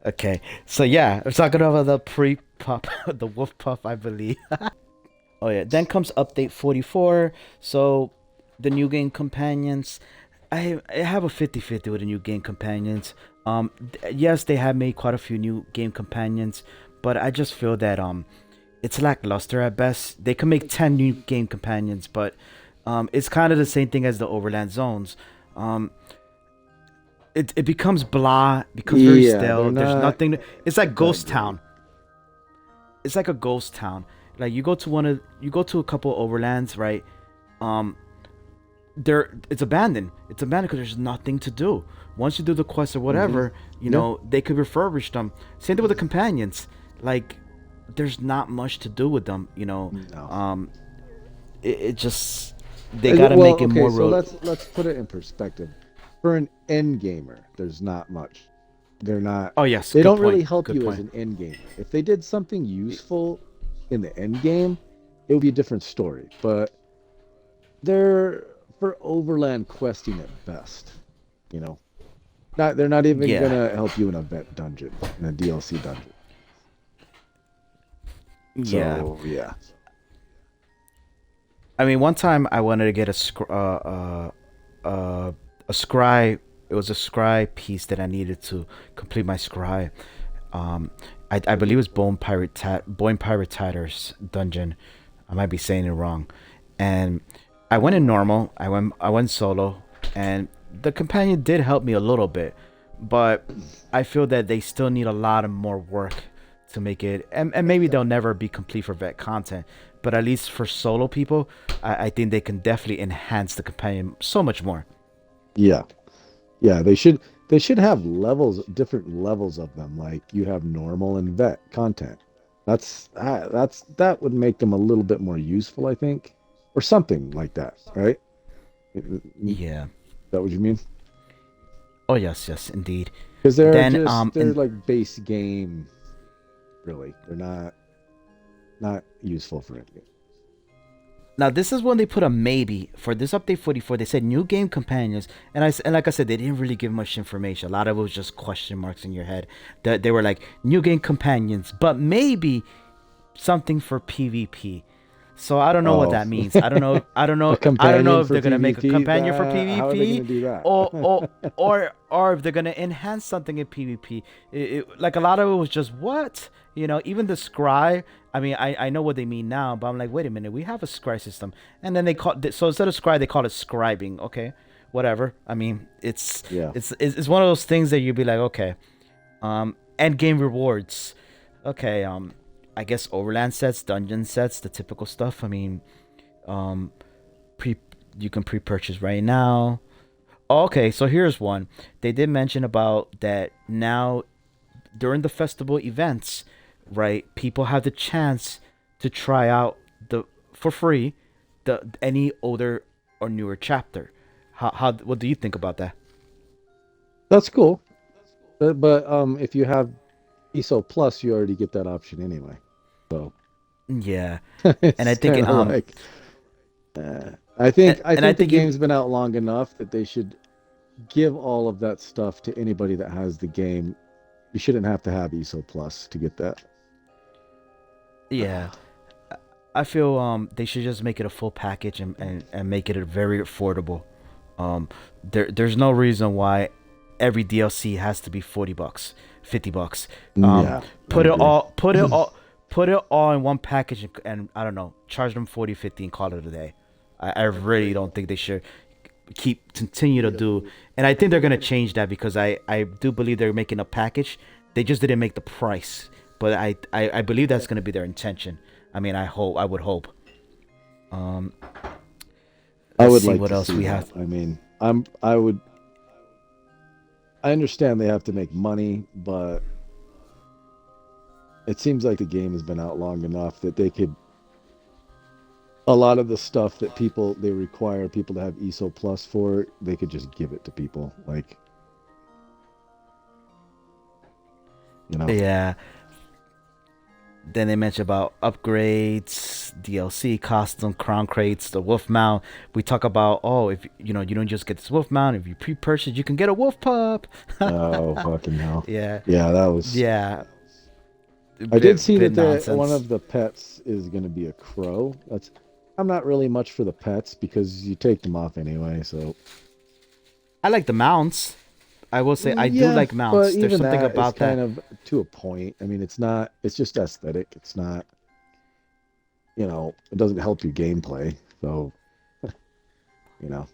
Okay, so yeah, we're talking about the pre-pup, the wolf pup, I believe. Oh yeah, then comes update 44. So the new game companions. I have a 50-50 with the new game companions. Yes, they have made quite a few new game companions, but I just feel that it's lackluster at best. They can make 10 new game companions, but it's kind of the same thing as the Overland Zones. Um, it becomes blah, becomes very Yeah, they're stale. There's not nothing. It's like that Ghost great. Town. It's like a ghost town. Like you go to a couple overlands, right? Um, there it's abandoned. It's abandoned because there's nothing to do. Once you do the quest or Hmm. whatever, Yeah. they could refurbish them. Same thing with the companions. Like there's not much to do with them. No. Um, it just they gotta Well, make it okay, more so real. let's put it in perspective. For an end gamer, there's not much. They're not Oh yes, they good don't really point. help Good you as point. an end gamer. If they did something useful in the end game, it would be a different story. But they're for overland questing at best, you know. Not they're not even Yeah, gonna help you in a vet dungeon, in a DLC dungeon. yeah. So yeah. I mean, one time I wanted to get a scry. It was a scry piece that I needed to complete my scry. Um, I believe it's Bone Pirate Titers dungeon. I might be saying it wrong. And I went in normal. I went solo, and the companion did help me a little bit, but I feel that they still need a lot of more work to make it, and maybe they'll never be complete for vet content, but at least for solo people, I think they can definitely enhance the companion so much more. Yeah. Yeah, they should have levels, different levels of them. Like you have normal and vet content. That would make them a little bit more useful, I think, or something like that, right? Is Yeah. that what you mean? Oh yes, yes, indeed. Because Then they're and like base game, really. They're not useful for anything. now this is when they put a maybe for this update 44. They said new game companions, and like I said, they didn't really give much information. A lot of it was just question marks in your head. That they were like new game companions, but maybe something for PvP. So I don't know what Oh, that means. I don't know. I don't a know. I don't know companion if for they're gonna make a PvP. companion for That how are they PvP, going to do that? or or or if they're gonna enhance something in PvP. Like a lot of it was just what Even the scry. I mean, I know what they mean now, but I'm like, wait a minute. We have a scry system, and then they call so instead of scry, they call it scribing. Okay, whatever. I mean, Yeah. it's one of those things that you'd be like, okay, end game rewards. Okay, I guess overland sets, dungeon sets, the typical stuff. I mean, um, pre you can pre-purchase right now. Oh, okay, so here's one. They did mention about that now during the festival events, right? People have the chance to try out the for free the any older or newer chapter. How what do you think about that? That's cool. But if you have ESO Plus, you already get that option anyway. So Yeah, and I it's think kind of like I and I think the think if game's been out long enough that they should give all of that stuff to anybody that has the game. You shouldn't have to have ESO Plus to get that. yeah, I feel they should just make it a full package and make it a very affordable. There's no reason why every DLC has to be $40, $50. Um, Yeah, I put it agree. all put it all put it all in one package and I don't know, charge them 40, 50 and call it a day. I really don't think they should continue to do, and I think they're gonna change that because I do believe they're making a package. They just didn't make the price, but I believe that's gonna be their intention. I mean, I would hope. Um, I let's would see like what to else see we that. have. I mean, I understand they have to make money, but it seems like the game has been out long enough that they could a lot of the stuff that people they require people to have ESO Plus for, they could just give it to people. Like, you know. Yeah. Then they mentioned about upgrades. packs, DLC, costume, crown crates, the wolf mount. We talk about, oh, if you know, you don't just get this wolf mount. If you pre-purchase, you can get a wolf pup. Oh, fucking hell. Yeah, Yeah, that was. yeah, I did see bit that one nonsense. of the pets is going to be a crow. That's. I'm not really much for the pets because you take them off anyway. So I like the mounts. I will say I do yeah, like but mounts. There's even something that is about kind that. of to a point. I mean, it's not. It's just aesthetic. It's not. It doesn't help you gameplay. So you know.